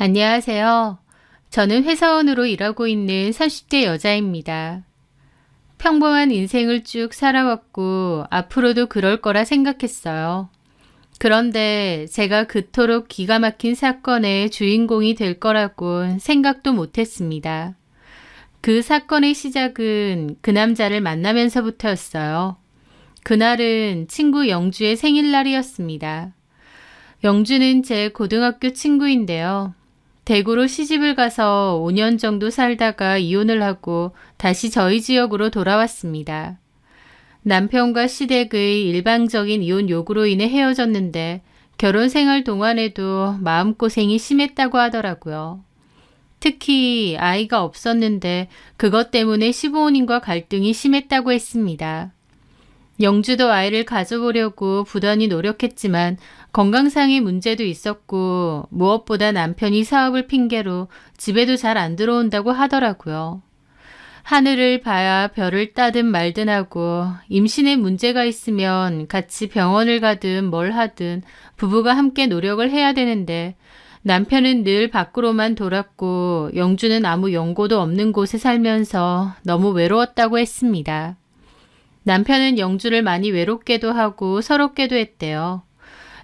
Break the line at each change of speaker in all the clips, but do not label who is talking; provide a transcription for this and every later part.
안녕하세요. 저는 회사원으로 일하고 있는 30대 여자입니다. 평범한 인생을 쭉 살아왔고 앞으로도 그럴 거라 생각했어요. 그런데 제가 그토록 기가 막힌 사건의 주인공이 될 거라곤 생각도 못했습니다. 그 사건의 시작은 그 남자를 만나면서부터였어요. 그날은 친구 영주의 생일날이었습니다. 영주는 제 고등학교 친구인데요. 대구로 시집을 가서 5년 정도 살다가 이혼을 하고 다시 저희 지역으로 돌아왔습니다. 남편과 시댁의 일방적인 이혼 요구로 인해 헤어졌는데 결혼 생활 동안에도 마음고생이 심했다고 하더라고요. 특히 아이가 없었는데 그것 때문에 시부모님과 갈등이 심했다고 했습니다. 영주도 아이를 가져보려고 부단히 노력했지만 건강상의 문제도 있었고 무엇보다 남편이 사업을 핑계로 집에도 잘 안 들어온다고 하더라고요. 하늘을 봐야 별을 따든 말든 하고 임신에 문제가 있으면 같이 병원을 가든 뭘 하든 부부가 함께 노력을 해야 되는데 남편은 늘 밖으로만 돌았고 영주는 아무 연고도 없는 곳에 살면서 너무 외로웠다고 했습니다. 남편은 영주를 많이 외롭게도 하고 서럽게도 했대요.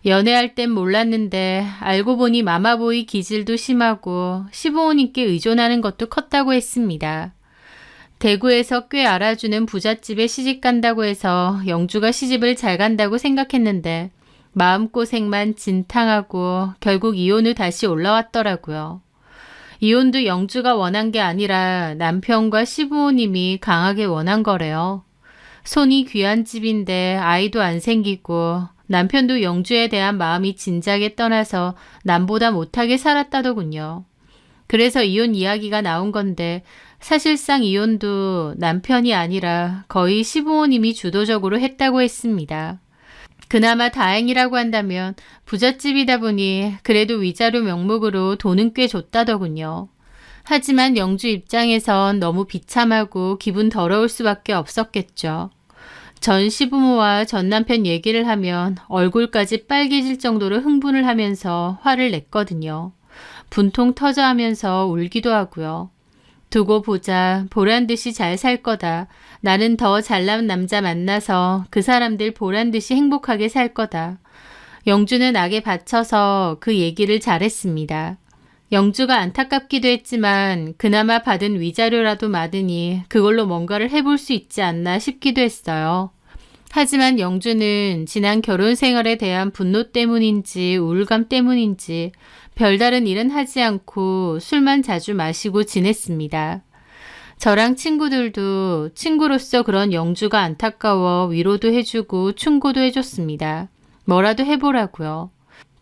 연애할 땐 몰랐는데 알고 보니 마마보이 기질도 심하고 시부모님께 의존하는 것도 컸다고 했습니다. 대구에서 꽤 알아주는 부잣집에 시집 간다고 해서 영주가 시집을 잘 간다고 생각했는데 마음고생만 진탕하고 결국 이혼 후 다시 올라왔더라고요. 이혼도 영주가 원한 게 아니라 남편과 시부모님이 강하게 원한 거래요. 손이 귀한 집인데 아이도 안 생기고 남편도 영주에 대한 마음이 진작에 떠나서 남보다 못하게 살았다더군요. 그래서 이혼 이야기가 나온 건데 사실상 이혼도 남편이 아니라 거의 시부모님이 주도적으로 했다고 했습니다. 그나마 다행이라고 한다면 부잣집이다 보니 그래도 위자료 명목으로 돈은 꽤 줬다더군요. 하지만 영주 입장에선 너무 비참하고 기분 더러울 수밖에 없었겠죠. 전 시부모와 전 남편 얘기를 하면 얼굴까지 빨개질 정도로 흥분을 하면서 화를 냈거든요. 분통 터져 하면서 울기도 하고요. 두고 보자, 보란듯이 잘 살 거다. 나는 더 잘난 남자 만나서 그 사람들 보란듯이 행복하게 살 거다. 영주는 악에 받쳐서 그 얘기를 잘했습니다. 영주가 안타깝기도 했지만 그나마 받은 위자료라도 받으니 그걸로 뭔가를 해볼 수 있지 않나 싶기도 했어요. 하지만 영주는 지난 결혼 생활에 대한 분노 때문인지 우울감 때문인지 별다른 일은 하지 않고 술만 자주 마시고 지냈습니다. 저랑 친구들도 친구로서 그런 영주가 안타까워 위로도 해주고 충고도 해줬습니다. 뭐라도 해보라고요.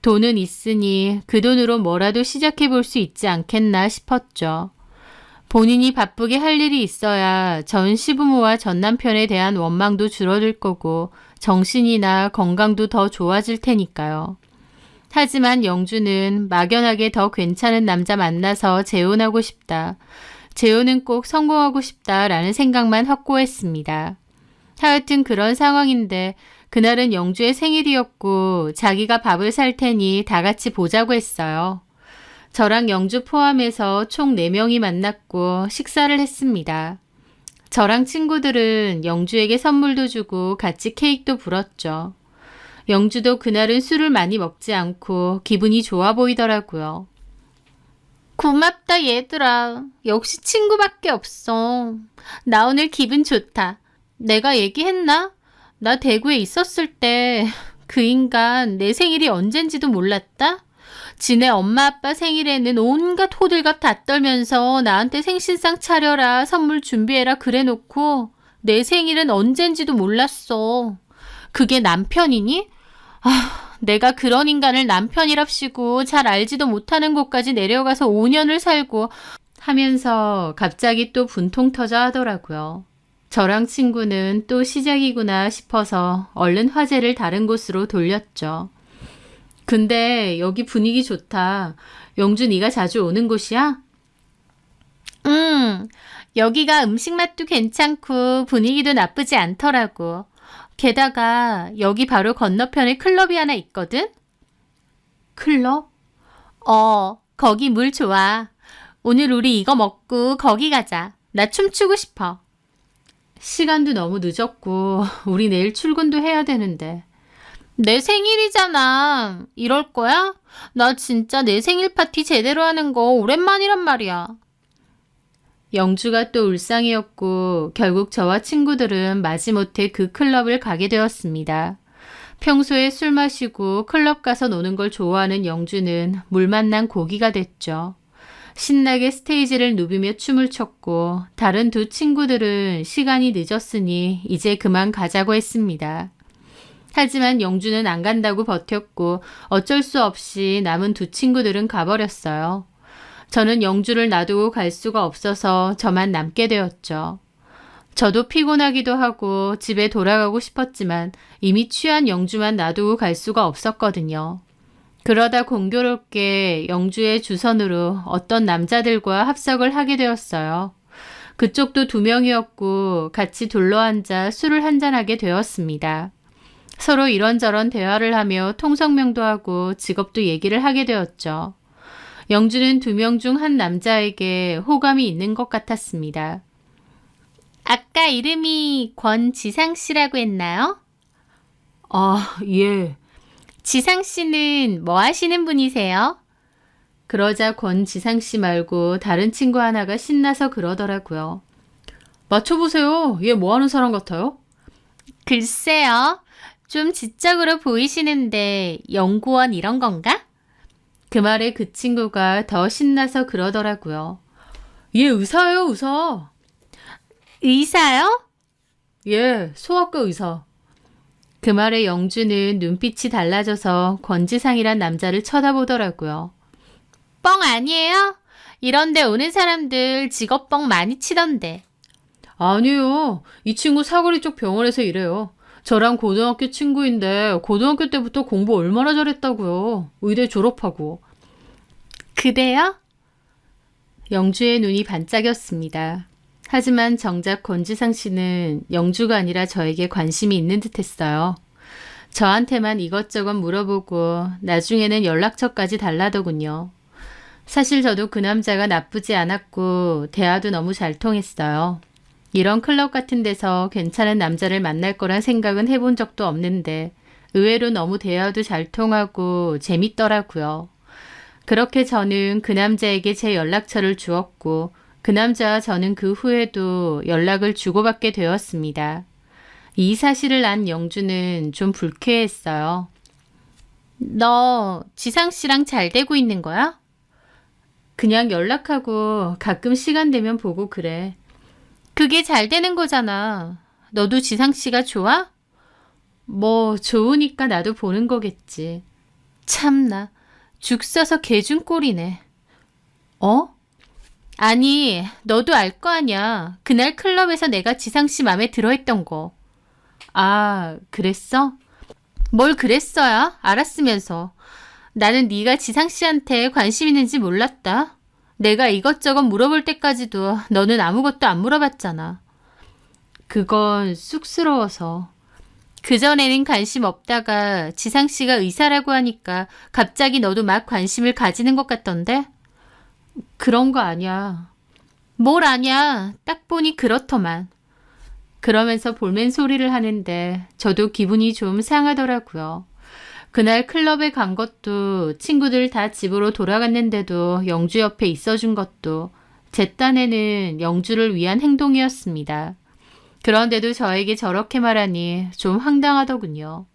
돈은 있으니 그 돈으로 뭐라도 시작해볼 수 있지 않겠나 싶었죠. 본인이 바쁘게 할 일이 있어야 전 시부모와 전 남편에 대한 원망도 줄어들 거고 정신이나 건강도 더 좋아질 테니까요. 하지만 영주는 막연하게 더 괜찮은 남자 만나서 재혼하고 싶다. 재혼은 꼭 성공하고 싶다라는 생각만 확고했습니다. 하여튼 그런 상황인데 그날은 영주의 생일이었고 자기가 밥을 살 테니 다 같이 보자고 했어요. 저랑 영주 포함해서 총 4명이 만났고 식사를 했습니다. 저랑 친구들은 영주에게 선물도 주고 같이 케이크도 불었죠. 영주도 그날은 술을 많이 먹지 않고 기분이 좋아 보이더라고요. 고맙다 얘들아. 역시 친구밖에 없어. 나 오늘 기분 좋다. 내가 얘기했나? 나 대구에 있었을 때 그 인간 내 생일이 언젠지도 몰랐다? 지네 엄마 아빠 생일에는 온갖 호들갑 다 떨면서 나한테 생신상 차려라 선물 준비해라 그래놓고 내 생일은 언젠지도 몰랐어. 그게 남편이니? 내가 그런 인간을 남편이랍시고 잘 알지도 못하는 곳까지 내려가서 5년을 살고 하면서 갑자기 또 분통 터져 하더라고요. 저랑 친구는 또 시작이구나 싶어서 얼른 화제를 다른 곳으로 돌렸죠. 근데 여기 분위기 좋다. 영주 네가 자주 오는 곳이야? 여기가 음식 맛도 괜찮고 분위기도 나쁘지 않더라고. 게다가 여기 바로 건너편에 클럽이 하나 있거든? 클럽? 거기 물 좋아. 오늘 우리 이거 먹고 거기 가자. 나 춤추고 싶어. 시간도 너무 늦었고 우리 내일 출근도 해야 되는데. 내 생일이잖아. 이럴 거야? 나 진짜 내 생일 파티 제대로 하는 거 오랜만이란 말이야. 영주가 또 울상이었고 결국 저와 친구들은 마지못해 그 클럽을 가게 되었습니다. 평소에 술 마시고 클럽 가서 노는 걸 좋아하는 영주는 물 만난 고기가 됐죠. 신나게 스테이지를 누비며 춤을 췄고 다른 두 친구들은 시간이 늦었으니 이제 그만 가자고 했습니다. 하지만 영주는 안 간다고 버텼고 어쩔 수 없이 남은 두 친구들은 가버렸어요. 저는 영주를 놔두고 갈 수가 없어서 저만 남게 되었죠. 저도 피곤하기도 하고 집에 돌아가고 싶었지만 이미 취한 영주만 놔두고 갈 수가 없었거든요. 그러다 공교롭게 영주의 주선으로 어떤 남자들과 합석을 하게 되었어요. 그쪽도 2명이었고 같이 둘러앉아 술을 한잔하게 되었습니다. 서로 이런저런 대화를 하며 통성명도 하고 직업도 얘기를 하게 되었죠. 영주는 2명 중 한 남자에게 호감이 있는 것 같았습니다. 아까 이름이 권지상 씨라고 했나요? 아, 예. 지상 씨는 뭐 하시는 분이세요? 그러자 권지상 씨 말고 다른 친구 하나가 신나서 그러더라고요. 맞춰보세요. 얘 뭐 하는 사람 같아요? 글쎄요. 좀 지적으로 보이시는데 연구원 이런 건가? 그 말에 그 친구가 더 신나서 그러더라고요. 얘 의사예요, 의사. 의사요? 예, 소아과 의사. 그 말에 영주는 눈빛이 달라져서 권지상이란 남자를 쳐다보더라고요. 뻥 아니에요? 이런데 오는 사람들 직업뻥 많이 치던데. 아니요. 이 친구 사거리 쪽 병원에서 일해요. 저랑 고등학교 친구인데 고등학교 때부터 공부 얼마나 잘했다고요. 의대 졸업하고. 그래요? 영주의 눈이 반짝였습니다. 하지만 정작 권지상 씨는 영주가 아니라 저에게 관심이 있는 듯 했어요. 저한테만 이것저것 물어보고 나중에는 연락처까지 달라더군요. 사실 저도 그 남자가 나쁘지 않았고 대화도 너무 잘 통했어요. 이런 클럽 같은 데서 괜찮은 남자를 만날 거란 생각은 해본 적도 없는데 의외로 너무 대화도 잘 통하고 재밌더라고요. 그렇게 저는 그 남자에게 제 연락처를 주었고 그 남자와 저는 그 후에도 연락을 주고받게 되었습니다. 이 사실을 안 영주는 좀 불쾌했어요. 너 지상 씨랑 잘 되고 있는 거야? 그냥 연락하고 가끔 시간 되면 보고 그래. 그게 잘 되는 거잖아. 너도 지상 씨가 좋아? 뭐 좋으니까 나도 보는 거겠지. 참나, 죽 써서 개준 꼴이네. 어? 아니, 너도 알 거 아냐. 그날 클럽에서 내가 지상 씨 맘에 들어했던 거. 아, 그랬어? 뭘 그랬어야? 알았으면서. 나는 네가 지상 씨한테 관심 있는지 몰랐다. 내가 이것저것 물어볼 때까지도 너는 아무것도 안 물어봤잖아. 그건 쑥스러워서. 그전에는 관심 없다가 지상 씨가 의사라고 하니까 갑자기 너도 막 관심을 가지는 것 같던데? 그런 거 아니야. 뭘 아냐. 딱 보니 그렇더만. 그러면서 볼멘 소리를 하는데 저도 기분이 좀 상하더라고요. 그날 클럽에 간 것도 친구들 다 집으로 돌아갔는데도 영주 옆에 있어준 것도 제 딴에는 영주를 위한 행동이었습니다. 그런데도 저에게 저렇게 말하니 좀 황당하더군요.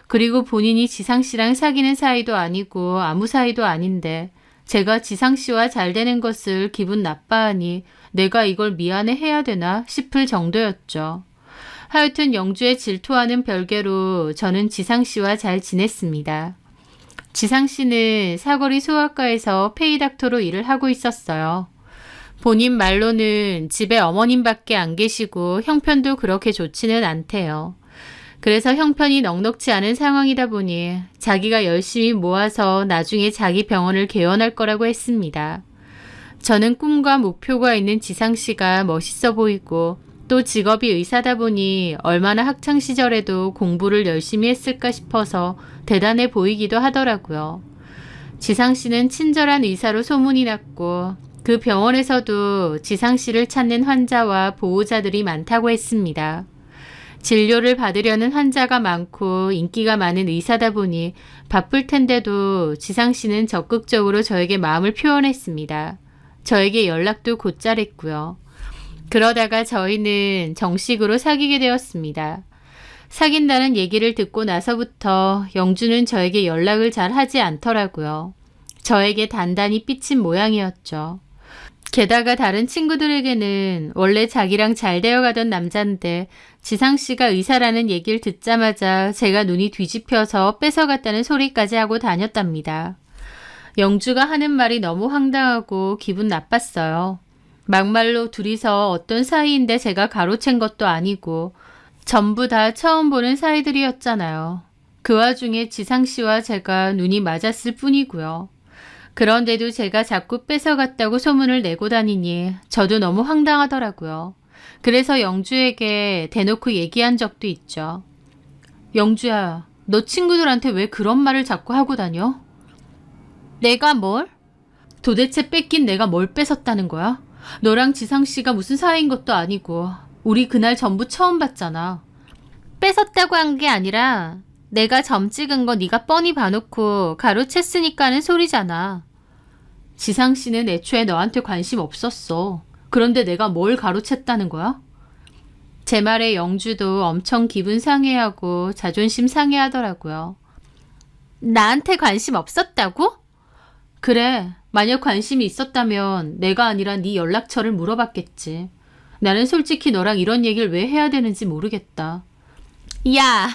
그리고 본인이 지상 씨랑 사귀는 사이도 아니고 아무 사이도 아닌데 제가 지상 씨와 잘 되는 것을 기분 나빠하니 내가 이걸 미안해 해야 되나 싶을 정도였죠. 하여튼 영주의 질투와는 별개로 저는 지상 씨와 잘 지냈습니다. 지상 씨는 사거리 소아과에서 페이닥터로 일을 하고 있었어요. 본인 말로는 집에 어머님밖에 안 계시고 형편도 그렇게 좋지는 않대요. 그래서 형편이 넉넉지 않은 상황이다 보니 자기가 열심히 모아서 나중에 자기 병원을 개원할 거라고 했습니다. 저는 꿈과 목표가 있는 지상 씨가 멋있어 보이고 또 직업이 의사다 보니 얼마나 학창시절에도 공부를 열심히 했을까 싶어서 대단해 보이기도 하더라고요. 지상 씨는 친절한 의사로 소문이 났고 그 병원에서도 지상 씨를 찾는 환자와 보호자들이 많다고 했습니다. 진료를 받으려는 환자가 많고 인기가 많은 의사다 보니 바쁠 텐데도 지상 씨는 적극적으로 저에게 마음을 표현했습니다. 저에게 연락도 곧잘 했고요. 그러다가 저희는 정식으로 사귀게 되었습니다. 사귄다는 얘기를 듣고 나서부터 영주는 저에게 연락을 잘 하지 않더라고요. 저에게 단단히 삐친 모양이었죠. 게다가 다른 친구들에게는 원래 자기랑 잘 되어가던 남잔데 지상씨가 의사라는 얘기를 듣자마자 제가 눈이 뒤집혀서 뺏어갔다는 소리까지 하고 다녔답니다. 영주가 하는 말이 너무 황당하고 기분 나빴어요. 막말로 둘이서 어떤 사이인데 제가 가로챈 것도 아니고 전부 다 처음 보는 사이들이었잖아요. 그 와중에 지상씨와 제가 눈이 맞았을 뿐이고요. 그런데도 제가 자꾸 뺏어갔다고 소문을 내고 다니니 저도 너무 황당하더라고요. 그래서 영주에게 대놓고 얘기한 적도 있죠. 영주야, 너 친구들한테 왜 그런 말을 자꾸 하고 다녀? 내가 뭘? 도대체 뺏긴 내가 뭘 뺏었다는 거야? 너랑 지상씨가 무슨 사이인 것도 아니고 우리 그날 전부 처음 봤잖아. 뺏었다고 한 게 아니라 내가 점 찍은 거 네가 뻔히 봐놓고 가로챘으니까 하는 소리잖아. 지상씨는 애초에 너한테 관심 없었어. 그런데 내가 뭘 가로챘다는 거야? 제 말에 영주도 엄청 기분 상해하고 자존심 상해하더라고요. 나한테 관심 없었다고? 그래, 만약 관심이 있었다면 내가 아니라 네 연락처를 물어봤겠지. 나는 솔직히 너랑 이런 얘기를 왜 해야 되는지 모르겠다. 야,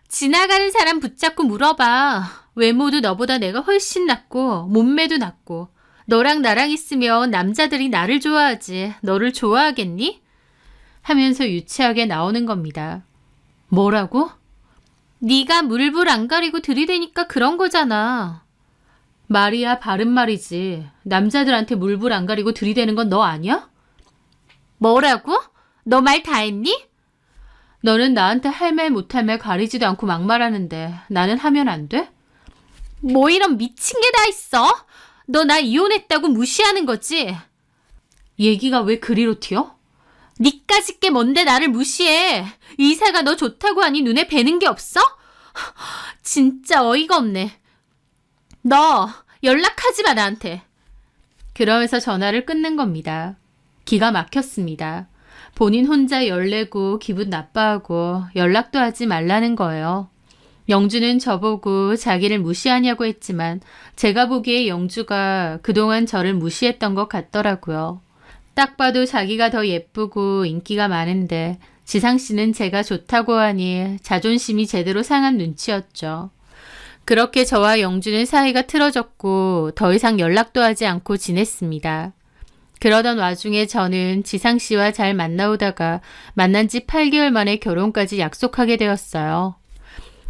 지나가는 사람 붙잡고 물어봐. 외모도 너보다 내가 훨씬 낫고 몸매도 낫고 너랑 나랑 있으면 남자들이 나를 좋아하지 너를 좋아하겠니? 하면서 유치하게 나오는 겁니다. 뭐라고? 네가 물불 안 가리고 들이대니까 그런 거잖아. 말이야 바른 말이지. 남자들한테 물불 안 가리고 들이대는 건 너 아니야? 뭐라고? 너 말 다 했니? 너는 나한테 할 말 못할 말 가리지도 않고 막말하는데 나는 하면 안 돼? 뭐 이런 미친 게 다 있어? 너 나 이혼했다고 무시하는 거지? 얘기가 왜 그리로 튀어? 니까짓 게 뭔데 나를 무시해? 의사가 너 좋다고 하니 눈에 뵈는 게 없어? 진짜 어이가 없네. 너 연락하지 마 나한테. 그러면서 전화를 끊는 겁니다. 기가 막혔습니다. 본인 혼자 열내고 기분 나빠하고 연락도 하지 말라는 거예요. 영주는 저보고 자기를 무시하냐고 했지만 제가 보기에 영주가 그동안 저를 무시했던 것 같더라고요. 딱 봐도 자기가 더 예쁘고 인기가 많은데 지상씨는 제가 좋다고 하니 자존심이 제대로 상한 눈치였죠. 그렇게 저와 영주는 사이가 틀어졌고 더 이상 연락도 하지 않고 지냈습니다. 그러던 와중에 저는 지상씨와 잘 만나오다가 만난 지 8개월 만에 결혼까지 약속하게 되었어요.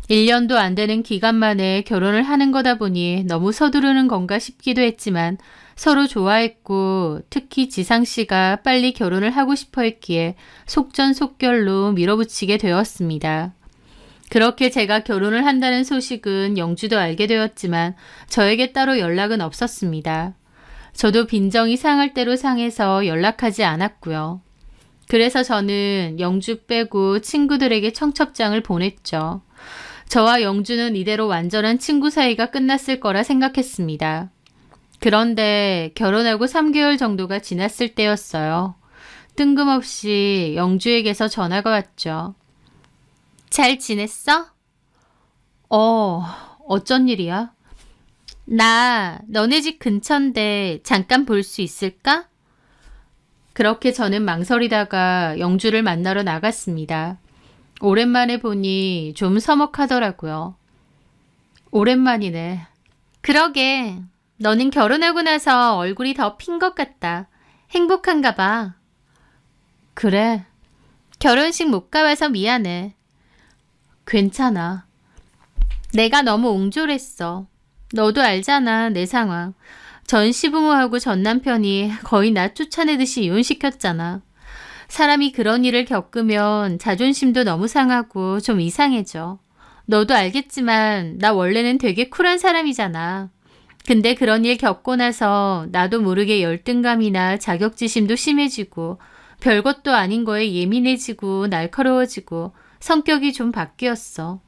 1년도 안 되는 기간 만에 결혼을 하는 거다 보니 너무 서두르는 건가 싶기도 했지만 서로 좋아했고 특히 지상씨가 빨리 결혼을 하고 싶어 했기에 속전속결로 밀어붙이게 되었습니다. 그렇게 제가 결혼을 한다는 소식은 영주도 알게 되었지만 저에게 따로 연락은 없었습니다. 저도 빈정이 상할 대로 상해서 연락하지 않았고요. 그래서 저는 영주 빼고 친구들에게 청첩장을 보냈죠. 저와 영주는 이대로 완전한 친구 사이가 끝났을 거라 생각했습니다. 그런데 결혼하고 3개월 정도가 지났을 때였어요. 뜬금없이 영주에게서 전화가 왔죠. 잘 지냈어? 어쩐 일이야? 나 너네 집 근처인데 잠깐 볼 수 있을까? 그렇게 저는 망설이다가 영주를 만나러 나갔습니다. 오랜만에 보니 좀 서먹하더라고요. 오랜만이네. 그러게. 너는 결혼하고 나서 얼굴이 더 핀 것 같다. 행복한가 봐. 그래. 결혼식 못 가봐서 미안해. 괜찮아. 내가 너무 옹졸했어. 너도 알잖아, 내 상황. 전 시부모하고 전 남편이 거의 나 쫓아내듯이 이혼시켰잖아. 사람이 그런 일을 겪으면 자존심도 너무 상하고 좀 이상해져. 너도 알겠지만 나 원래는 되게 쿨한 사람이잖아. 근데 그런 일 겪고 나서 나도 모르게 열등감이나 자격지심도 심해지고 별것도 아닌 거에 예민해지고 날카로워지고 성격이 좀 바뀌었어.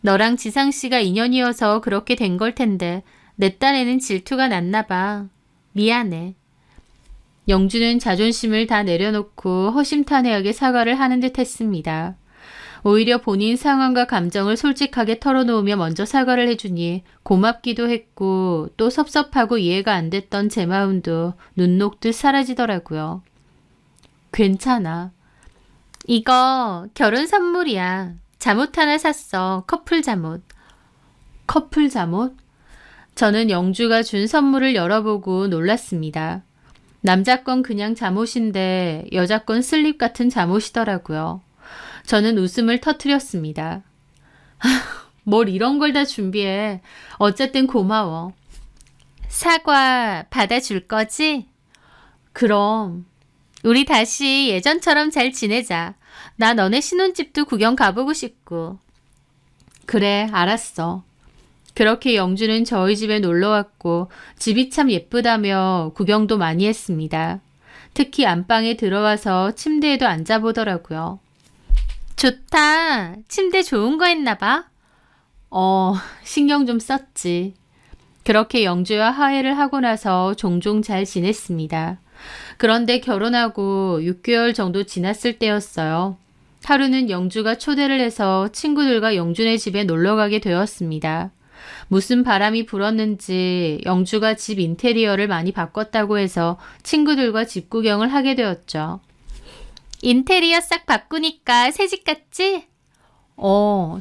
너랑 지상 씨가 인연이어서 그렇게 된 걸 텐데 내 딴에는 질투가 났나 봐. 미안해. 영주는 자존심을 다 내려놓고 허심탄회하게 사과를 하는 듯 했습니다. 오히려 본인 상황과 감정을 솔직하게 털어놓으며 먼저 사과를 해주니 고맙기도 했고 또 섭섭하고 이해가 안 됐던 제 마음도 눈 녹듯 사라지더라고요. 괜찮아. 이거 결혼 선물이야. 잠옷 하나 샀어. 커플 잠옷. 커플 잠옷? 저는 영주가 준 선물을 열어보고 놀랐습니다. 남자 건 그냥 잠옷인데 여자 건 슬립 같은 잠옷이더라고요. 저는 웃음을 터뜨렸습니다. 뭘 이런 걸 다 준비해. 어쨌든 고마워. 사과 받아줄 거지? 그럼. 우리 다시 예전처럼 잘 지내자. 나 너네 신혼집도 구경 가보고 싶고. 그래, 알았어. 그렇게 영주는 저희 집에 놀러왔고 집이 참 예쁘다며 구경도 많이 했습니다. 특히 안방에 들어와서 침대에도 앉아보더라고요. 좋다. 침대 좋은 거 했나 봐. 신경 좀 썼지. 그렇게 영주와 화해를 하고 나서 종종 잘 지냈습니다. 그런데 결혼하고 6개월 정도 지났을 때였어요. 하루는 영주가 초대를 해서 친구들과 영준의 집에 놀러 가게 되었습니다. 무슨 바람이 불었는지 영주가 집 인테리어를 많이 바꿨다고 해서 친구들과 집 구경을 하게 되었죠. 인테리어 싹 바꾸니까 새 집 같지?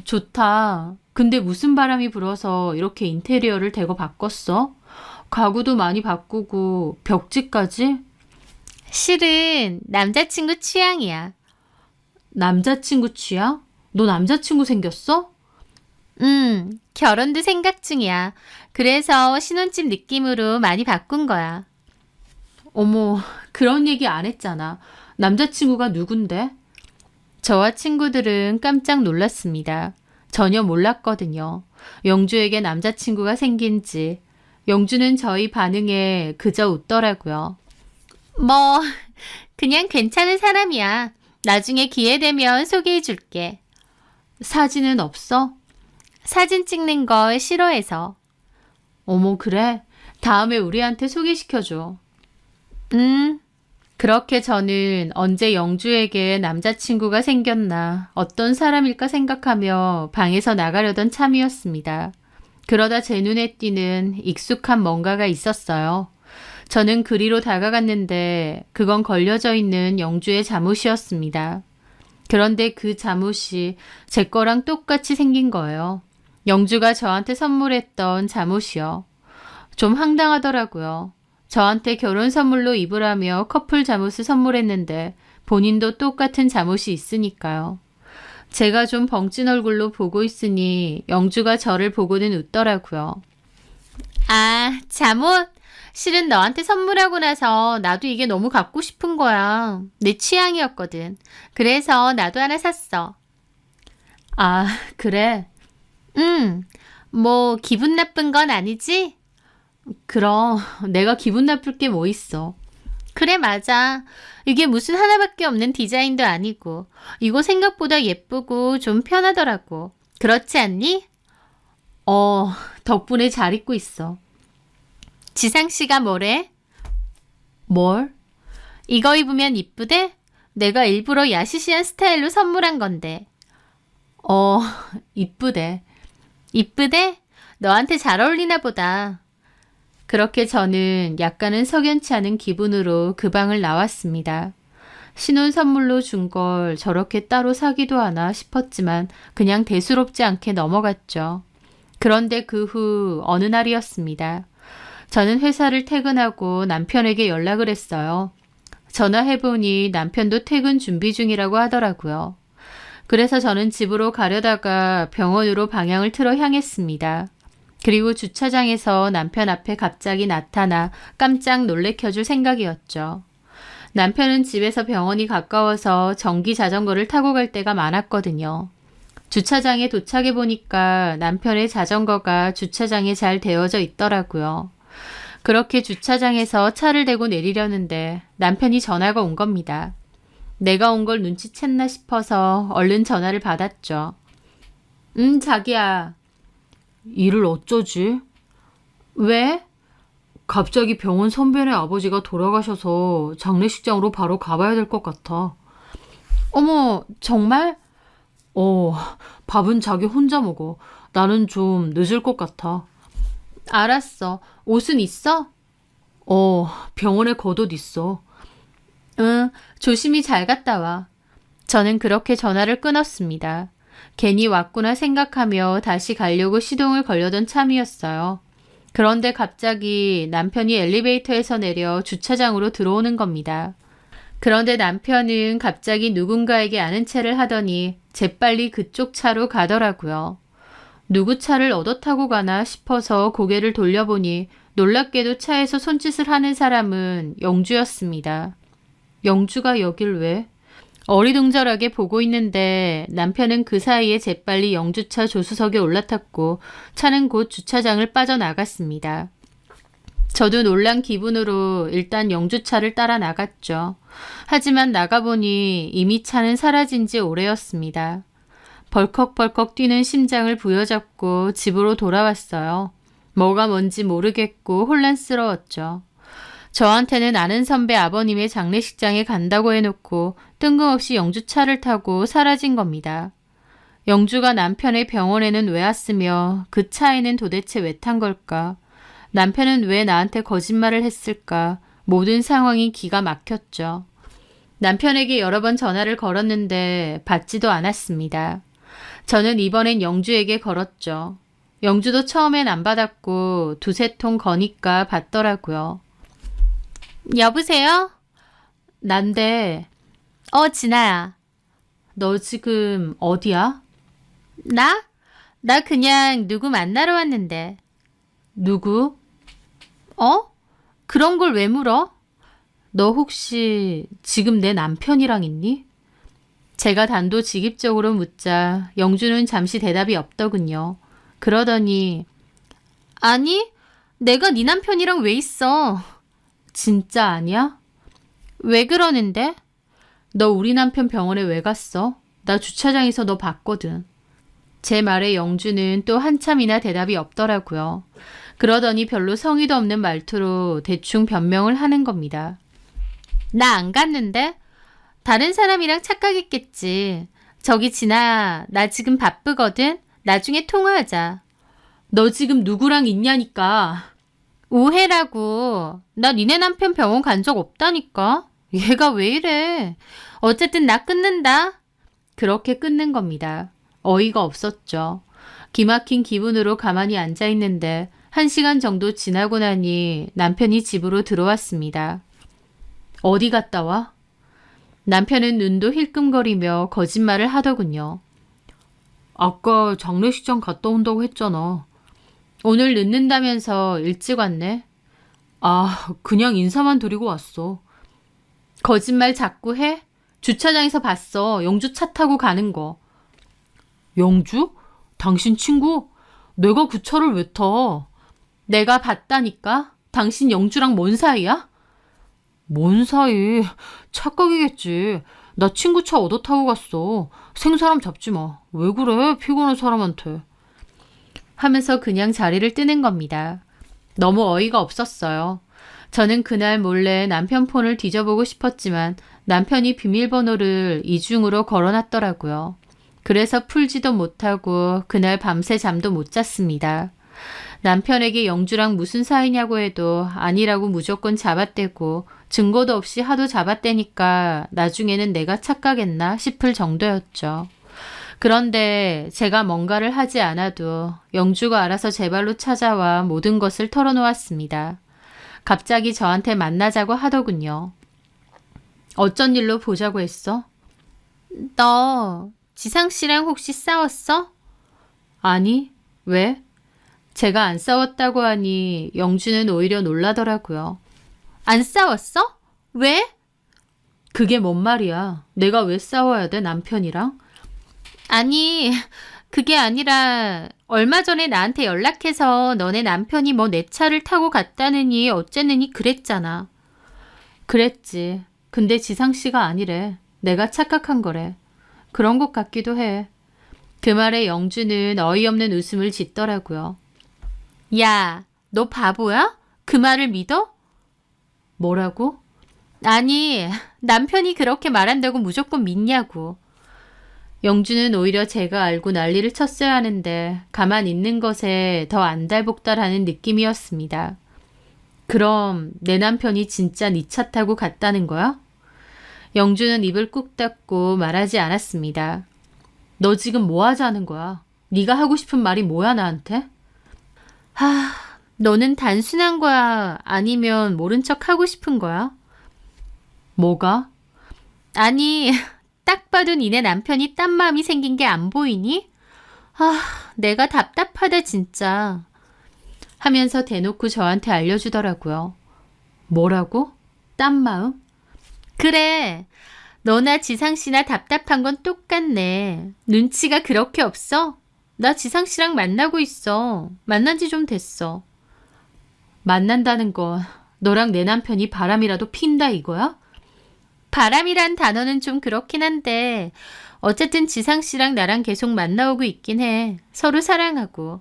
좋다. 근데 무슨 바람이 불어서 이렇게 인테리어를 대거 바꿨어? 가구도 많이 바꾸고 벽지까지? 실은 남자친구 취향이야. 남자친구 취향? 너 남자친구 생겼어? 결혼도 생각 중이야. 그래서 신혼집 느낌으로 많이 바꾼 거야. 어머, 그런 얘기 안 했잖아. 남자친구가 누군데? 저와 친구들은 깜짝 놀랐습니다. 전혀 몰랐거든요. 영주에게 남자친구가 생긴지. 영주는 저희 반응에 그저 웃더라고요. 뭐 그냥 괜찮은 사람이야. 나중에 기회 되면 소개해 줄게. 사진은 없어? 사진 찍는 걸 싫어해서. 어머, 그래? 다음에 우리한테 소개시켜줘. 그렇게 저는 언제 영주에게 남자친구가 생겼나, 어떤 사람일까 생각하며 방에서 나가려던 참이었습니다. 그러다 제 눈에 띄는 익숙한 뭔가가 있었어요. 저는 그리로 다가갔는데 그건 걸려져 있는 영주의 잠옷이었습니다. 그런데 그 잠옷이 제 거랑 똑같이 생긴 거예요. 영주가 저한테 선물했던 잠옷이요. 좀 황당하더라고요. 저한테 결혼 선물로 입으라며 커플 잠옷을 선물했는데 본인도 똑같은 잠옷이 있으니까요. 제가 좀 벙찐 얼굴로 보고 있으니 영주가 저를 보고는 웃더라고요. 아, 잠옷? 실은 너한테 선물하고 나서 나도 이게 너무 갖고 싶은 거야. 내 취향이었거든. 그래서 나도 하나 샀어. 아, 그래? 뭐 기분 나쁜 건 아니지? 그럼 내가 기분 나쁠 게 뭐 있어. 그래, 맞아. 이게 무슨 하나밖에 없는 디자인도 아니고 이거 생각보다 예쁘고 좀 편하더라고. 그렇지 않니? 덕분에 잘 입고 있어. 지상씨가 뭐래? 뭘? 이거 입으면 이쁘대? 내가 일부러 야시시한 스타일로 선물한 건데. 이쁘대. 이쁘대? 너한테 잘 어울리나 보다. 그렇게 저는 약간은 석연치 않은 기분으로 그 방을 나왔습니다. 신혼 선물로 준 걸 저렇게 따로 사기도 하나 싶었지만 그냥 대수롭지 않게 넘어갔죠. 그런데 그 후 어느 날이었습니다. 저는 회사를 퇴근하고 남편에게 연락을 했어요. 전화해보니 남편도 퇴근 준비 중이라고 하더라고요. 그래서 저는 집으로 가려다가 병원으로 방향을 틀어 향했습니다. 그리고 주차장에서 남편 앞에 갑자기 나타나 깜짝 놀래켜줄 생각이었죠. 남편은 집에서 병원이 가까워서 전기 자전거를 타고 갈 때가 많았거든요. 주차장에 도착해 보니까 남편의 자전거가 주차장에 잘 되어져 있더라고요. 그렇게 주차장에서 차를 대고 내리려는데 남편이 전화가 온 겁니다. 내가 온 걸 눈치챘나 싶어서 얼른 전화를 받았죠. 자기야. 일을 어쩌지? 왜? 갑자기 병원 선배네 아버지가 돌아가셔서 장례식장으로 바로 가봐야 될 것 같아. 어머, 정말? 밥은 자기 혼자 먹어. 나는 좀 늦을 것 같아. 알았어. 옷은 있어? 병원에 겉옷 있어. 응, 조심히 잘 갔다 와. 저는 그렇게 전화를 끊었습니다. 괜히 왔구나 생각하며 다시 가려고 시동을 걸려던 참이었어요. 그런데 갑자기 남편이 엘리베이터에서 내려 주차장으로 들어오는 겁니다. 그런데 남편은 갑자기 누군가에게 아는 체를 하더니 재빨리 그쪽 차로 가더라고요. 누구 차를 얻어 타고 가나 싶어서 고개를 돌려보니 놀랍게도 차에서 손짓을 하는 사람은 영주였습니다. 영주가 여길 왜? 어리둥절하게 보고 있는데 남편은 그 사이에 재빨리 영주차 조수석에 올라탔고 차는 곧 주차장을 빠져나갔습니다. 저도 놀란 기분으로 일단 영주차를 따라 나갔죠. 하지만 나가보니 이미 차는 사라진 지 오래였습니다. 벌컥벌컥 뛰는 심장을 부여잡고 집으로 돌아왔어요. 뭐가 뭔지 모르겠고 혼란스러웠죠. 저한테는 아는 선배 아버님의 장례식장에 간다고 해놓고 뜬금없이 영주차를 타고 사라진 겁니다. 영주가 남편의 병원에는 왜 왔으며 그 차에는 도대체 왜 탄 걸까? 남편은 왜 나한테 거짓말을 했을까? 모든 상황이 기가 막혔죠. 남편에게 여러 번 전화를 걸었는데 받지도 않았습니다. 저는 이번엔 영주에게 걸었죠. 영주도 처음엔 안 받았고 두세 통 거니까 받더라고요. 여보세요? 난데. 진아야. 너 지금 어디야? 나? 나 그냥 누구 만나러 왔는데. 누구? 그런 걸 왜 물어? 너 혹시 지금 내 남편이랑 있니? 제가 단도직입적으로 묻자 영주는 잠시 대답이 없더군요. 그러더니 아니, 내가 네 남편이랑 왜 있어? 진짜 아니야? 왜 그러는데? 너 우리 남편 병원에 왜 갔어? 나 주차장에서 너 봤거든. 제 말에 영주는 또 한참이나 대답이 없더라고요. 그러더니 별로 성의도 없는 말투로 대충 변명을 하는 겁니다. 나 안 갔는데? 다른 사람이랑 착각했겠지. 저기 진아야, 나 지금 바쁘거든? 나중에 통화하자. 너 지금 누구랑 있냐니까. 오해라고. 나 니네 남편 병원 간 적 없다니까. 얘가 왜 이래. 어쨌든 나 끊는다. 그렇게 끊는 겁니다. 어이가 없었죠. 기막힌 기분으로 가만히 앉아있는데 1시간 정도 지나고 나니 남편이 집으로 들어왔습니다. 어디 갔다 와? 남편은 눈도 힐끔거리며 거짓말을 하더군요. 아까 장례식장 갔다 온다고 했잖아. 오늘 늦는다면서 일찍 왔네. 그냥 인사만 드리고 왔어. 거짓말 자꾸 해? 주차장에서 봤어. 영주 차 타고 가는 거. 영주? 당신 친구? 내가 그 차를 왜 타? 내가 봤다니까? 당신 영주랑 뭔 사이야? 뭔 사이? 착각이겠지. 나 친구 차 얻어 타고 갔어. 생사람 잡지 마. 왜 그래? 피곤한 사람한테. 하면서 그냥 자리를 뜨는 겁니다. 너무 어이가 없었어요. 저는 그날 몰래 남편 폰을 뒤져보고 싶었지만 남편이 비밀번호를 이중으로 걸어놨더라고요. 그래서 풀지도 못하고 그날 밤새 잠도 못 잤습니다. 남편에게 영주랑 무슨 사이냐고 해도 아니라고 무조건 잡아떼고 증거도 없이 하도 잡아떼니까 나중에는 내가 착각했나 싶을 정도였죠. 그런데 제가 뭔가를 하지 않아도 영주가 알아서 제 발로 찾아와 모든 것을 털어놓았습니다. 갑자기 저한테 만나자고 하더군요. 어쩐 일로 보자고 했어? 너 지상 씨랑 혹시 싸웠어? 아니, 왜? 제가 안 싸웠다고 하니 영주는 오히려 놀라더라고요. 안 싸웠어? 왜? 그게 뭔 말이야. 내가 왜 싸워야 돼, 남편이랑? 아니, 그게 아니라 얼마 전에 나한테 연락해서 너네 남편이 뭐 내 차를 타고 갔다느니 어쨌느니 그랬잖아. 그랬지. 근데 지상 씨가 아니래. 내가 착각한 거래. 그런 것 같기도 해. 그 말에 영주는 어이없는 웃음을 짓더라고요. 야, 너 바보야? 그 말을 믿어? 뭐라고? 아니, 남편이 그렇게 말한다고 무조건 믿냐고. 영주는 오히려 제가 알고 난리를 쳤어야 하는데 가만 있는 것에 더 안달복달하는 느낌이었습니다. 그럼 내 남편이 진짜 네 차 타고 갔다는 거야? 영주는 입을 꾹 닫고 말하지 않았습니다. 너 지금 뭐 하자는 거야? 네가 하고 싶은 말이 뭐야 나한테? 너는 단순한 거야? 아니면 모른 척 하고 싶은 거야? 뭐가? 아니, 딱 봐도 니네 남편이 딴 마음이 생긴 게 안 보이니? 내가 답답하다 진짜. 하면서 대놓고 저한테 알려주더라고요. 뭐라고? 딴 마음? 그래. 너나 지상씨나 답답한 건 똑같네. 눈치가 그렇게 없어? 나 지상씨랑 만나고 있어. 만난 지 좀 됐어. 만난다는 건 너랑 내 남편이 바람이라도 핀다 이거야? 바람이란 단어는 좀 그렇긴 한데 어쨌든 지상씨랑 나랑 계속 만나오고 있긴 해. 서로 사랑하고.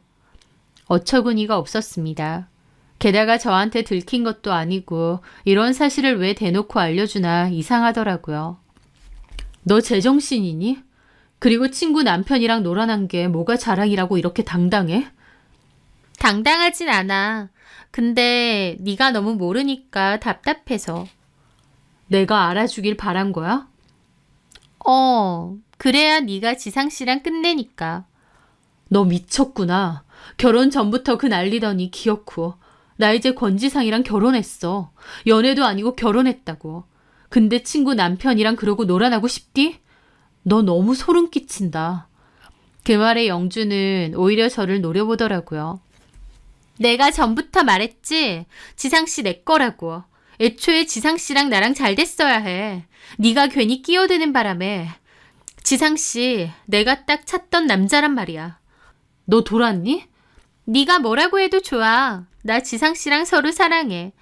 어처구니가 없었습니다. 게다가 저한테 들킨 것도 아니고 이런 사실을 왜 대놓고 알려주나 이상하더라고요. 너 제정신이니? 그리고 친구 남편이랑 놀아난 게 뭐가 자랑이라고 이렇게 당당해? 당당하진 않아. 근데 네가 너무 모르니까 답답해서. 내가 알아주길 바란 거야? 그래야 네가 지상씨랑 끝내니까. 너 미쳤구나. 결혼 전부터 그 난리더니 기어코. 나 이제 권지상이랑 결혼했어. 연애도 아니고 결혼했다고. 근데 친구 남편이랑 그러고 놀아나고 싶디? 너 너무 소름 끼친다. 그 말에 영주는 오히려 저를 노려보더라고요. 내가 전부터 말했지. 지상씨 내 거라고. 애초에 지상씨랑 나랑 잘 됐어야 해. 네가 괜히 끼어드는 바람에. 지상씨, 내가 딱 찾던 남자란 말이야. 너 돌았니? 네가 뭐라고 해도 좋아. 나 지상씨랑 서로 사랑해.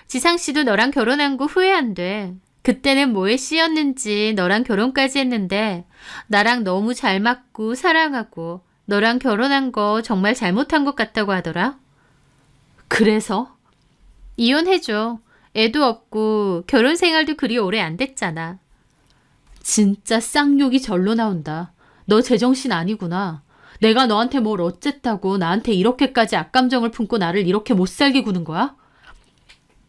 지상씨도 너랑 결혼한 거 후회 안 돼. 그때는 뭐에 씌였는지 너랑 결혼까지 했는데 나랑 너무 잘 맞고 사랑하고 너랑 결혼한 거 정말 잘못한 것 같다고 하더라. 그래서? 이혼해줘. 애도 없고 결혼 생활도 그리 오래 안 됐잖아. 진짜 쌍욕이 절로 나온다. 너 제정신 아니구나. 내가 너한테 뭘 어쨌다고 나한테 이렇게까지 악감정을 품고 나를 이렇게 못살게 구는 거야?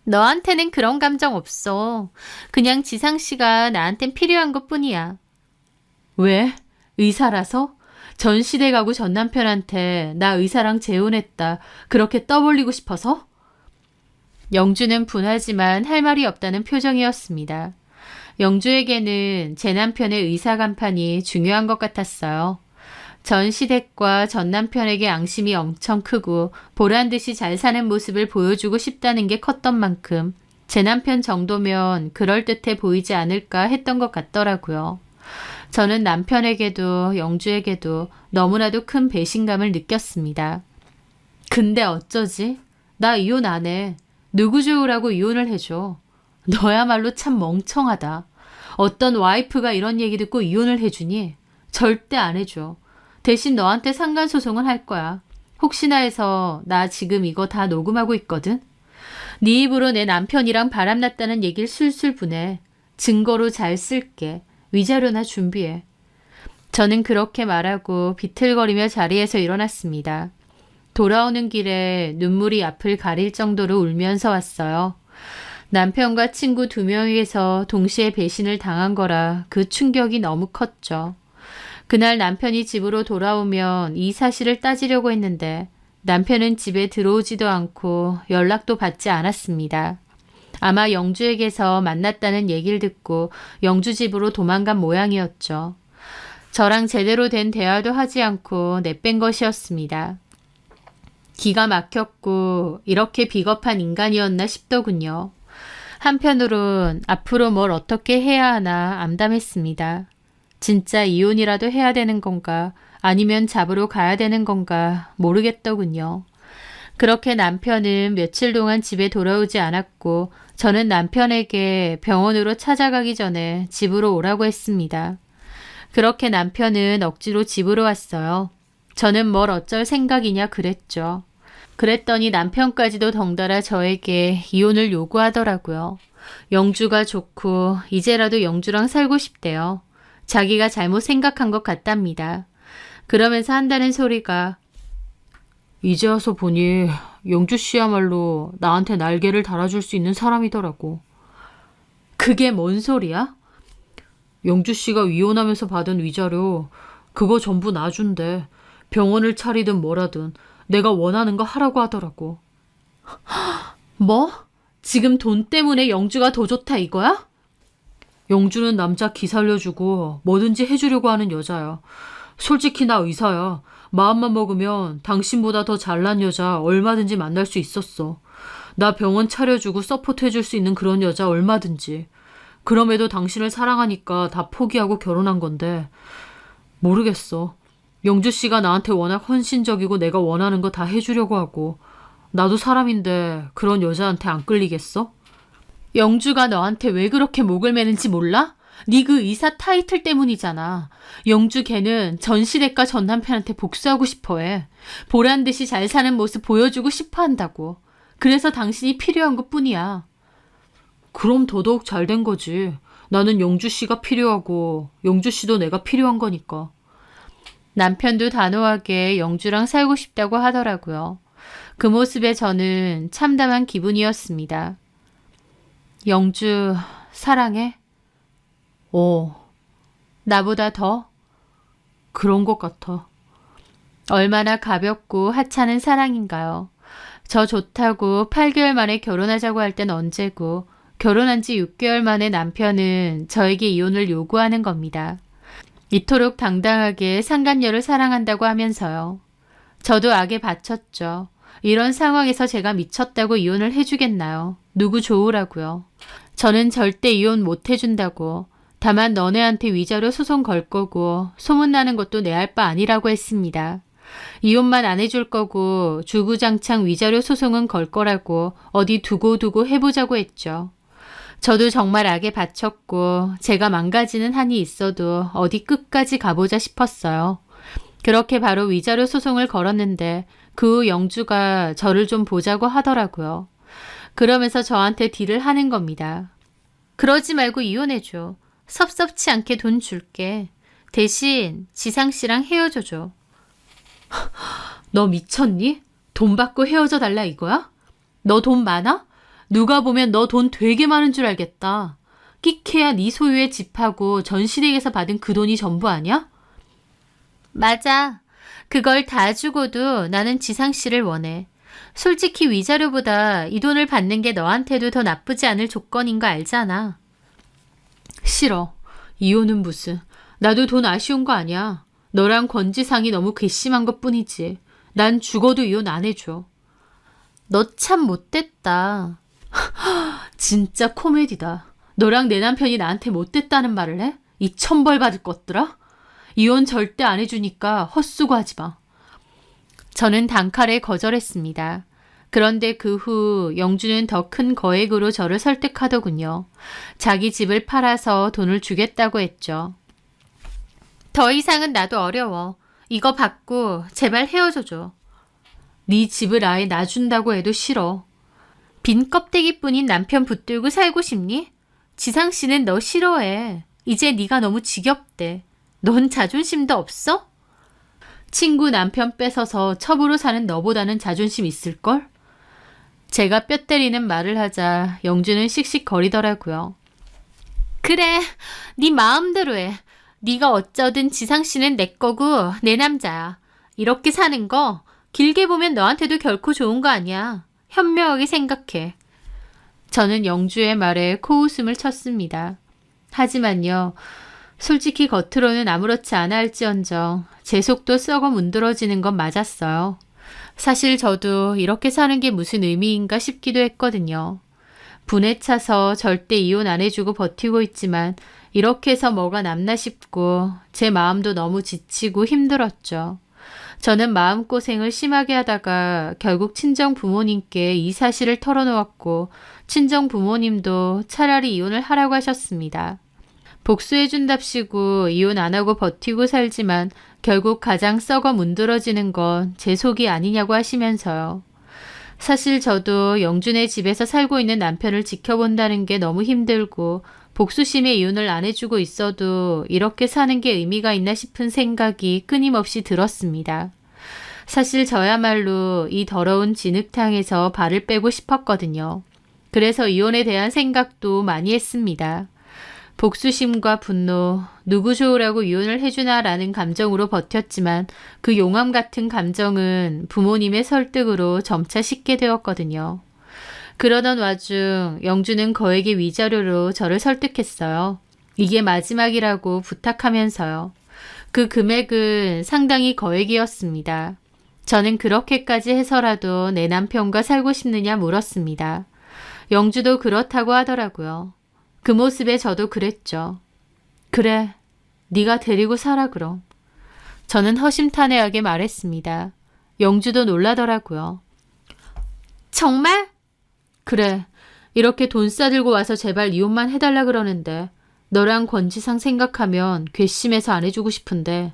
너한테는 그런 감정 없어. 그냥 지상씨가 나한텐 필요한 것뿐이야. 왜? 의사라서? 전시대 가고 전 남편한테 나 의사랑 재혼했다. 그렇게 떠벌리고 싶어서? 영주는 분하지만 할 말이 없다는 표정이었습니다. 영주에게는 제 남편의 의사 간판이 중요한 것 같았어요. 전 시댁과 전 남편에게 앙심이 엄청 크고 보란 듯이 잘 사는 모습을 보여주고 싶다는 게 컸던 만큼 제 남편 정도면 그럴듯해 보이지 않을까 했던 것 같더라고요. 저는 남편에게도 영주에게도 너무나도 큰 배신감을 느꼈습니다. 근데 어쩌지? 나 이혼 안 해. 누구 좋으라고 이혼을 해줘. 너야말로 참 멍청하다. 어떤 와이프가 이런 얘기 듣고 이혼을 해주니? 절대 안 해줘. 대신 너한테 상간소송은 할 거야. 혹시나 해서 나 지금 이거 다 녹음하고 있거든. 네 입으로 내 남편이랑 바람났다는 얘기를 술술 보내. 증거로 잘 쓸게. 위자료나 준비해. 저는 그렇게 말하고 비틀거리며 자리에서 일어났습니다. 돌아오는 길에 눈물이 앞을 가릴 정도로 울면서 왔어요. 남편과 친구 2명에게서 동시에 배신을 당한 거라 그 충격이 너무 컸죠. 그날 남편이 집으로 돌아오면 이 사실을 따지려고 했는데 남편은 집에 들어오지도 않고 연락도 받지 않았습니다. 아마 영주에게서 만났다는 얘기를 듣고 영주 집으로 도망간 모양이었죠. 저랑 제대로 된 대화도 하지 않고 내뺀 것이었습니다. 기가 막혔고 이렇게 비겁한 인간이었나 싶더군요. 한편으론 앞으로 뭘 어떻게 해야 하나 암담했습니다. 진짜 이혼이라도 해야 되는 건가 아니면 잡으러 가야 되는 건가 모르겠더군요. 그렇게 남편은 며칠 동안 집에 돌아오지 않았고 저는 남편에게 병원으로 찾아가기 전에 집으로 오라고 했습니다. 그렇게 남편은 억지로 집으로 왔어요. 저는 뭘 어쩔 생각이냐 그랬죠. 그랬더니 남편까지도 덩달아 저에게 이혼을 요구하더라고요. 영주가 좋고 이제라도 영주랑 살고 싶대요. 자기가 잘못 생각한 것 같답니다. 그러면서 한다는 소리가 이제 와서 보니 영주 씨야말로 나한테 날개를 달아줄 수 있는 사람이더라고. 그게 뭔 소리야? 영주 씨가 이혼하면서 받은 위자료 그거 전부 놔준대. 병원을 차리든 뭐라든 내가 원하는 거 하라고 하더라고. 뭐? 지금 돈 때문에 영주가 더 좋다 이거야? 영주는 남자 기 살려주고 뭐든지 해주려고 하는 여자야. 솔직히 나 의사야. 마음만 먹으면 당신보다 더 잘난 여자 얼마든지 만날 수 있었어. 나 병원 차려주고 서포트 해줄 수 있는 그런 여자 얼마든지. 그럼에도 당신을 사랑하니까 다 포기하고 결혼한 건데 모르겠어. 영주 씨가 나한테 워낙 헌신적이고 내가 원하는 거 다 해주려고 하고 나도 사람인데 그런 여자한테 안 끌리겠어? 영주가 너한테 왜 그렇게 목을 매는지 몰라? 네 그 의사 타이틀 때문이잖아. 영주 걔는 전 시댁과 전 남편한테 복수하고 싶어해. 보란 듯이 잘 사는 모습 보여주고 싶어 한다고. 그래서 당신이 필요한 것뿐이야. 그럼 더더욱 잘 된 거지. 나는 영주 씨가 필요하고 영주 씨도 내가 필요한 거니까. 남편도 단호하게 영주랑 살고 싶다고 하더라고요. 그 모습에 저는 참담한 기분이었습니다. 영주 사랑해? 나보다 더? 그런 것 같아. 얼마나 가볍고 하찮은 사랑인가요? 저 좋다고 8개월 만에 결혼하자고 할 땐 언제고 결혼한 지 6개월 만에 남편은 저에게 이혼을 요구하는 겁니다. 이토록 당당하게 상간녀를 사랑한다고 하면서요. 저도 악에 바쳤죠. 이런 상황에서 제가 미쳤다고 이혼을 해주겠나요? 누구 좋으라고요. 저는 절대 이혼 못 해준다고. 다만 너네한테 위자료 소송 걸 거고 소문나는 것도 내 할 바 아니라고 했습니다. 이혼만 안 해줄 거고 주구장창 위자료 소송은 걸 거라고 어디 두고두고 해보자고 했죠. 저도 정말 악에 바쳤고 제가 망가지는 한이 있어도 어디 끝까지 가보자 싶었어요. 그렇게 바로 위자료 소송을 걸었는데 그 후 영주가 저를 좀 보자고 하더라고요. 그러면서 저한테 딜을 하는 겁니다. 그러지 말고 이혼해줘. 섭섭치 않게 돈 줄게. 대신 지상씨랑 헤어져줘. 너 미쳤니? 돈 받고 헤어져 달라 이거야? 너 돈 많아? 누가 보면 너 돈 되게 많은 줄 알겠다. 끽해야 네 소유의 집하고 전시댁에서 받은 그 돈이 전부 아니야? 맞아. 그걸 다 주고도 나는 지상씨를 원해. 솔직히 위자료보다 이 돈을 받는 게 너한테도 더 나쁘지 않을 조건인 거 알잖아. 싫어. 이혼은 무슨. 나도 돈 아쉬운 거 아니야. 너랑 권지상이 너무 괘씸한 것뿐이지. 난 죽어도 이혼 안 해줘. 너 참 못됐다. 진짜 코미디다. 너랑 내 남편이 나한테 못됐다는 말을 해? 이 천벌 받을 것들아? 이혼 절대 안 해주니까 헛수고하지 마. 저는 단칼에 거절했습니다. 그런데 그 후 영주는 더 큰 거액으로 저를 설득하더군요. 자기 집을 팔아서 돈을 주겠다고 했죠. 더 이상은 나도 어려워. 이거 받고 제발 헤어져줘. 네 집을 아예 놔준다고 해도 싫어. 빈 껍데기뿐인 남편 붙들고 살고 싶니? 지상씨는 너 싫어해. 이제 네가 너무 지겹대. 넌 자존심도 없어? 친구 남편 뺏어서 첩으로 사는 너보다는 자존심 있을걸? 제가 뼈 때리는 말을 하자 영주는 씩씩거리더라고요. 그래, 네 마음대로 해. 네가 어쩌든 지상씨는 내 거고 내 남자야. 이렇게 사는 거 길게 보면 너한테도 결코 좋은 거 아니야. 현명하게 생각해. 저는 영주의 말에 코웃음을 쳤습니다. 하지만요. 솔직히 겉으로는 아무렇지 않아 할지언정 제 속도 썩어 문드러지는 건 맞았어요. 사실 저도 이렇게 사는 게 무슨 의미인가 싶기도 했거든요. 분에 차서 절대 이혼 안 해주고 버티고 있지만 이렇게 해서 뭐가 남나 싶고 제 마음도 너무 지치고 힘들었죠. 저는 마음고생을 심하게 하다가 결국 친정 부모님께 이 사실을 털어놓았고 친정 부모님도 차라리 이혼을 하라고 하셨습니다. 복수해준답시고 이혼 안 하고 버티고 살지만 결국 가장 썩어 문드러지는 건 제 속이 아니냐고 하시면서요. 사실 저도 영준의 집에서 살고 있는 남편을 지켜본다는 게 너무 힘들고 복수심에 이혼을 안 해주고 있어도 이렇게 사는 게 의미가 있나 싶은 생각이 끊임없이 들었습니다. 사실 저야말로 이 더러운 진흙탕에서 발을 빼고 싶었거든요. 그래서 이혼에 대한 생각도 많이 했습니다. 복수심과 분노, 누구 좋으라고 이혼을 해주나라는 감정으로 버텼지만 그 용암 같은 감정은 부모님의 설득으로 점차 식게 되었거든요. 그러던 와중 영주는 거액의 위자료로 저를 설득했어요. 이게 마지막이라고 부탁하면서요. 그 금액은 상당히 거액이었습니다. 저는 그렇게까지 해서라도 내 남편과 살고 싶느냐 물었습니다. 영주도 그렇다고 하더라고요. 그 모습에 저도 그랬죠. 그래, 네가 데리고 살아 그럼. 저는 허심탄회하게 말했습니다. 영주도 놀라더라고요. 정말? 그래, 이렇게 돈 싸들고 와서 제발 이혼만 해달라 그러는데 너랑 권지상 생각하면 괘씸해서 안 해주고 싶은데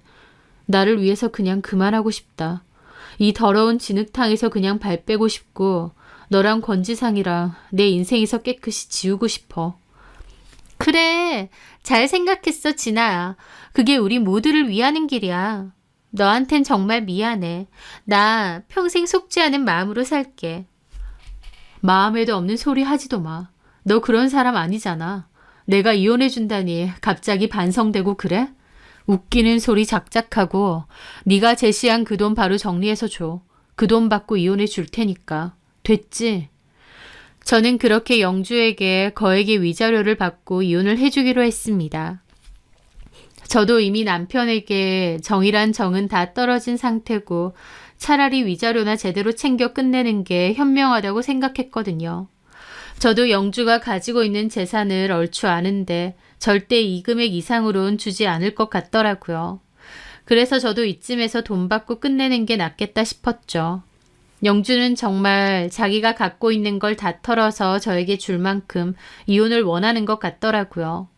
나를 위해서 그냥 그만하고 싶다. 이 더러운 진흙탕에서 그냥 발 빼고 싶고 너랑 권지상이랑 내 인생에서 깨끗이 지우고 싶어. 그래, 잘 생각했어, 진아야. 그게 우리 모두를 위하는 길이야. 너한텐 정말 미안해. 나 평생 속지 않은 마음으로 살게. 마음에도 없는 소리 하지도 마. 너 그런 사람 아니잖아. 내가 이혼해준다니 갑자기 반성되고 그래? 웃기는 소리 작작하고 네가 제시한 그 돈 바로 정리해서 줘. 그 돈 받고 이혼해 줄 테니까. 됐지? 저는 그렇게 영주에게 거액의 위자료를 받고 이혼을 해주기로 했습니다. 저도 이미 남편에게 정이란 정은 다 떨어진 상태고 차라리 위자료나 제대로 챙겨 끝내는 게 현명하다고 생각했거든요. 저도 영주가 가지고 있는 재산을 얼추 아는데 절대 이 금액 이상으론 주지 않을 것 같더라고요. 그래서 저도 이쯤에서 돈 받고 끝내는 게 낫겠다 싶었죠. 영주는 정말 자기가 갖고 있는 걸 다 털어서 저에게 줄 만큼 이혼을 원하는 것 같더라고요.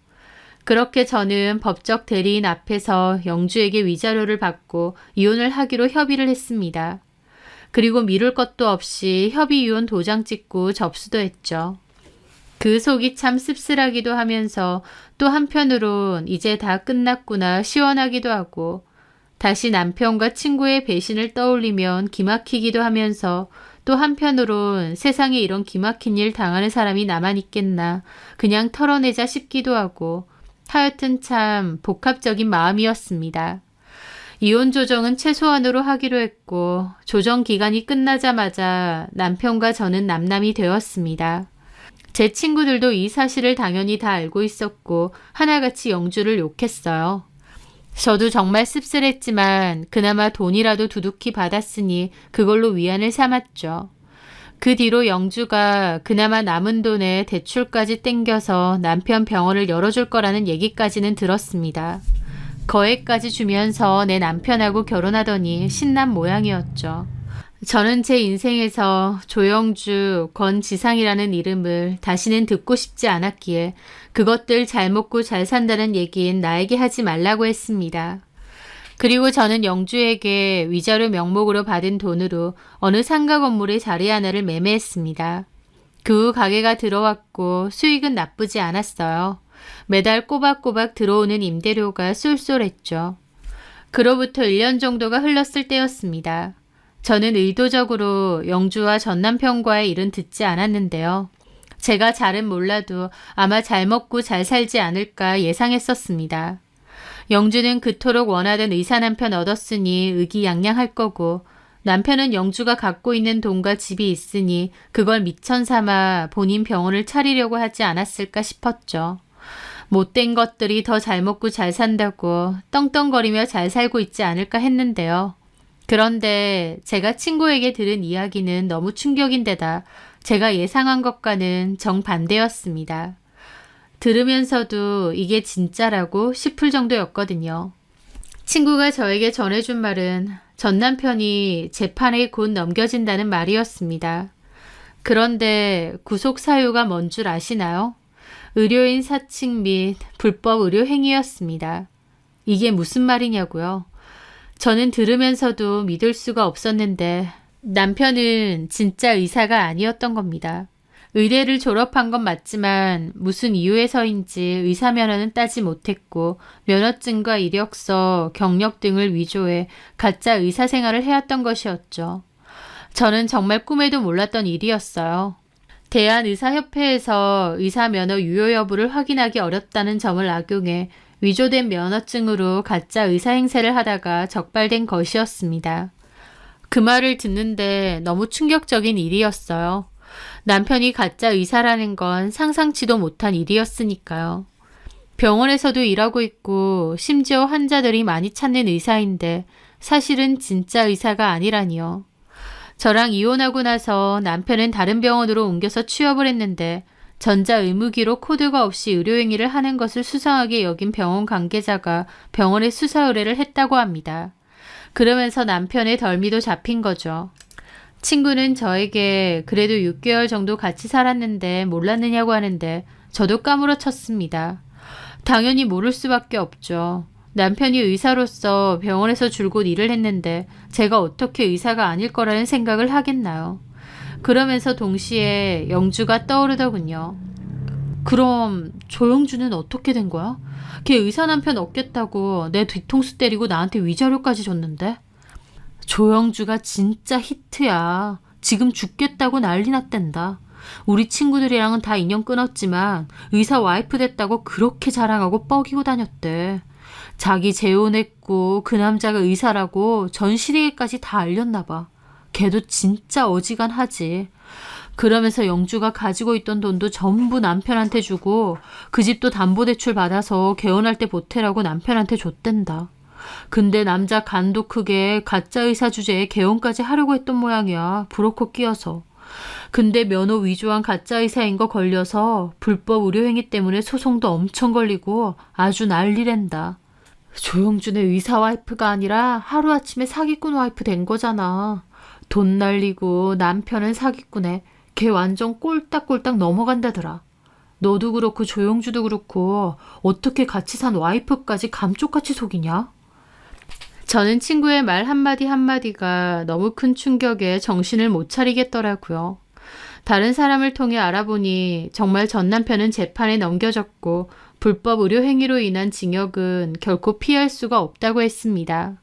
그렇게 저는 법적 대리인 앞에서 영주에게 위자료를 받고 이혼을 하기로 협의를 했습니다. 그리고 미룰 것도 없이 협의 이혼 도장 찍고 접수도 했죠. 그 속이 참 씁쓸하기도 하면서 또 한편으론 이제 다 끝났구나 시원하기도 하고 다시 남편과 친구의 배신을 떠올리면 기막히기도 하면서 또 한편으론 세상에 이런 기막힌 일 당하는 사람이 나만 있겠나 그냥 털어내자 싶기도 하고 하여튼 참 복합적인 마음이었습니다. 이혼 조정은 최소한으로 하기로 했고 조정 기간이 끝나자마자 남편과 저는 남남이 되었습니다. 제 친구들도 이 사실을 당연히 다 알고 있었고 하나같이 영주를 욕했어요. 저도 정말 씁쓸했지만 그나마 돈이라도 두둑히 받았으니 그걸로 위안을 삼았죠. 그 뒤로 영주가 그나마 남은 돈에 대출까지 땡겨서 남편 병원을 열어줄 거라는 얘기까지는 들었습니다. 거액까지 주면서 내 남편하고 결혼하더니 신난 모양이었죠. 저는 제 인생에서 조영주, 권지상이라는 이름을 다시는 듣고 싶지 않았기에 그것들 잘 먹고 잘 산다는 얘기는 나에게 하지 말라고 했습니다. 그리고 저는 영주에게 위자료 명목으로 받은 돈으로 어느 상가 건물의 자리 하나를 매매했습니다. 그 후 가게가 들어왔고 수익은 나쁘지 않았어요. 매달 꼬박꼬박 들어오는 임대료가 쏠쏠했죠. 그로부터 1년 정도가 흘렀을 때였습니다. 저는 의도적으로 영주와 전 남편과의 일은 듣지 않았는데요. 제가 잘은 몰라도 아마 잘 먹고 잘 살지 않을까 예상했었습니다. 영주는 그토록 원하던 의사 남편 얻었으니 의기양양할 거고 남편은 영주가 갖고 있는 돈과 집이 있으니 그걸 미천 삼아 본인 병원을 차리려고 하지 않았을까 싶었죠. 못된 것들이 더 잘 먹고 잘 산다고 떵떵거리며 잘 살고 있지 않을까 했는데요. 그런데 제가 친구에게 들은 이야기는 너무 충격인데다 제가 예상한 것과는 정반대였습니다. 들으면서도 이게 진짜라고 싶을 정도였거든요. 친구가 저에게 전해준 말은 전 남편이 재판에 곧 넘겨진다는 말이었습니다. 그런데 구속 사유가 뭔 줄 아시나요? 의료인 사칭 및 불법 의료 행위였습니다. 이게 무슨 말이냐고요? 저는 들으면서도 믿을 수가 없었는데 남편은 진짜 의사가 아니었던 겁니다. 의대를 졸업한 건 맞지만 무슨 이유에서인지 의사 면허는 따지 못했고 면허증과 이력서, 경력 등을 위조해 가짜 의사 생활을 해왔던 것이었죠. 저는 정말 꿈에도 몰랐던 일이었어요. 대한의사협회에서 의사 면허 유효 여부를 확인하기 어렵다는 점을 악용해 위조된 면허증으로 가짜 의사 행세를 하다가 적발된 것이었습니다. 그 말을 듣는데 너무 충격적인 일이었어요. 남편이 가짜 의사라는 건 상상치도 못한 일이었으니까요. 병원에서도 일하고 있고 심지어 환자들이 많이 찾는 의사인데 사실은 진짜 의사가 아니라니요. 저랑 이혼하고 나서 남편은 다른 병원으로 옮겨서 취업을 했는데 전자의무기로 코드가 없이 의료행위를 하는 것을 수상하게 여긴 병원 관계자가 병원에 수사 의뢰를 했다고 합니다. 그러면서 남편의 덜미도 잡힌 거죠. 친구는 저에게 그래도 6개월 정도 같이 살았는데 몰랐느냐고 하는데 저도 까무러쳤습니다. 당연히 모를 수밖에 없죠. 남편이 의사로서 병원에서 줄곧 일을 했는데 제가 어떻게 의사가 아닐 거라는 생각을 하겠나요? 그러면서 동시에 영주가 떠오르더군요. 그럼 조영주는 어떻게 된 거야? 걔 의사 남편 얻겠다고 내 뒤통수 때리고 나한테 위자료까지 줬는데? 조영주가 진짜 히트야. 지금 죽겠다고 난리 났댄다. 우리 친구들이랑은 다 인연 끊었지만 의사 와이프 됐다고 그렇게 자랑하고 뻐기고 다녔대. 자기 재혼했고 그 남자가 의사라고 전 시댁에까지 다 알렸나 봐. 걔도 진짜 어지간하지. 그러면서 영주가 가지고 있던 돈도 전부 남편한테 주고 그 집도 담보대출 받아서 개혼할 때 보태라고 남편한테 줬댄다. 근데 남자 간도 크게 가짜 의사 주제에 개혼까지 하려고 했던 모양이야. 브로커 끼어서. 근데 면허 위조한 가짜 의사인 거 걸려서 불법 의료행위 때문에 소송도 엄청 걸리고 아주 난리랜다. 조영준의 의사 와이프가 아니라 하루아침에 사기꾼 와이프 된 거잖아. 돈 날리고 남편은 사기꾼에 걔 완전 꼴딱꼴딱 넘어간다더라. 너도 그렇고 조영주도 그렇고 어떻게 같이 산 와이프까지 감쪽같이 속이냐? 저는 친구의 말 한마디 한마디가 너무 큰 충격에 정신을 못 차리겠더라고요. 다른 사람을 통해 알아보니 정말 전 남편은 재판에 넘겨졌고 불법 의료 행위로 인한 징역은 결코 피할 수가 없다고 했습니다.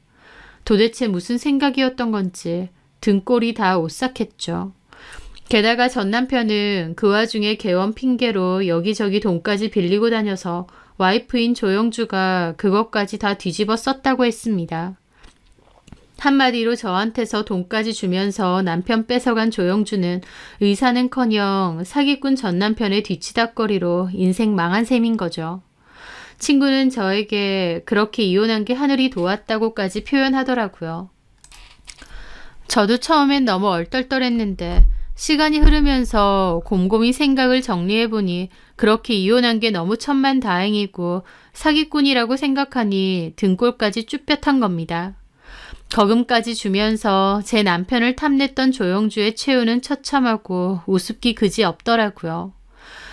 도대체 무슨 생각이었던 건지 등골이 다 오싹했죠. 게다가 전 남편은 그 와중에 개원 핑계로 여기저기 돈까지 빌리고 다녀서 와이프인 조영주가 그것까지 다 뒤집어 썼다고 했습니다. 한마디로 저한테서 돈까지 주면서 남편 뺏어간 조영주는 의사는커녕 사기꾼 전 남편의 뒤치다꺼리로 인생 망한 셈인 거죠. 친구는 저에게 그렇게 이혼한 게 하늘이 도왔다고까지 표현하더라고요. 저도 처음엔 너무 얼떨떨했는데 시간이 흐르면서 곰곰이 생각을 정리해보니 그렇게 이혼한 게 너무 천만다행이고 사기꾼이라고 생각하니 등골까지 쭈뼛한 겁니다. 거금까지 주면서 제 남편을 탐냈던 조영주의 최후는 처참하고 우습기 그지 없더라고요.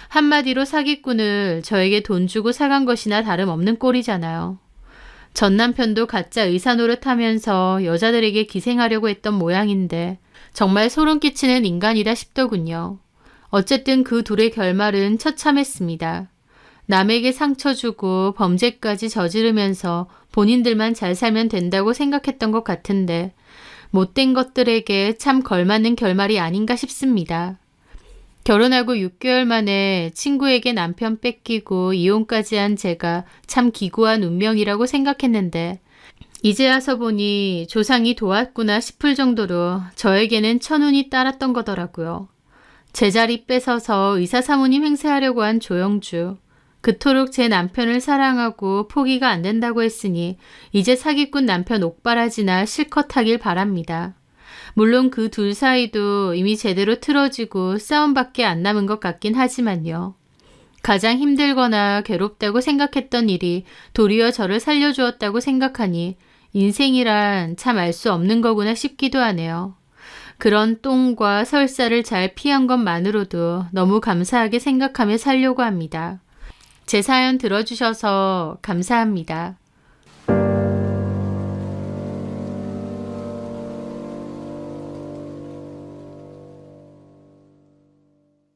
한마디로 사기꾼을 저에게 돈 주고 사간 것이나 다름없는 꼴이잖아요. 전 남편도 가짜 의사 노릇하면서 여자들에게 기생하려고 했던 모양인데 정말 소름 끼치는 인간이다 싶더군요. 어쨌든 그 둘의 결말은 처참했습니다. 남에게 상처 주고 범죄까지 저지르면서 본인들만 잘 살면 된다고 생각했던 것 같은데 못된 것들에게 참 걸맞는 결말이 아닌가 싶습니다. 결혼하고 6개월 만에 친구에게 남편 뺏기고 이혼까지 한 제가 참 기구한 운명이라고 생각했는데 이제 와서 보니 조상이 도왔구나 싶을 정도로 저에게는 천운이 따랐던 거더라고요. 제자리 뺏어서 의사 사모님 행세하려고 한 조영주. 그토록 제 남편을 사랑하고 포기가 안 된다고 했으니 이제 사기꾼 남편 옥바라지나 실컷 하길 바랍니다. 물론 그 둘 사이도 이미 제대로 틀어지고 싸움밖에 안 남은 것 같긴 하지만요. 가장 힘들거나 괴롭다고 생각했던 일이 도리어 저를 살려주었다고 생각하니 인생이란 참 알 수 없는 거구나 싶기도 하네요. 그런 똥과 설사를 잘 피한 것만으로도 너무 감사하게 생각하며 살려고 합니다. 제 사연 들어주셔서 감사합니다.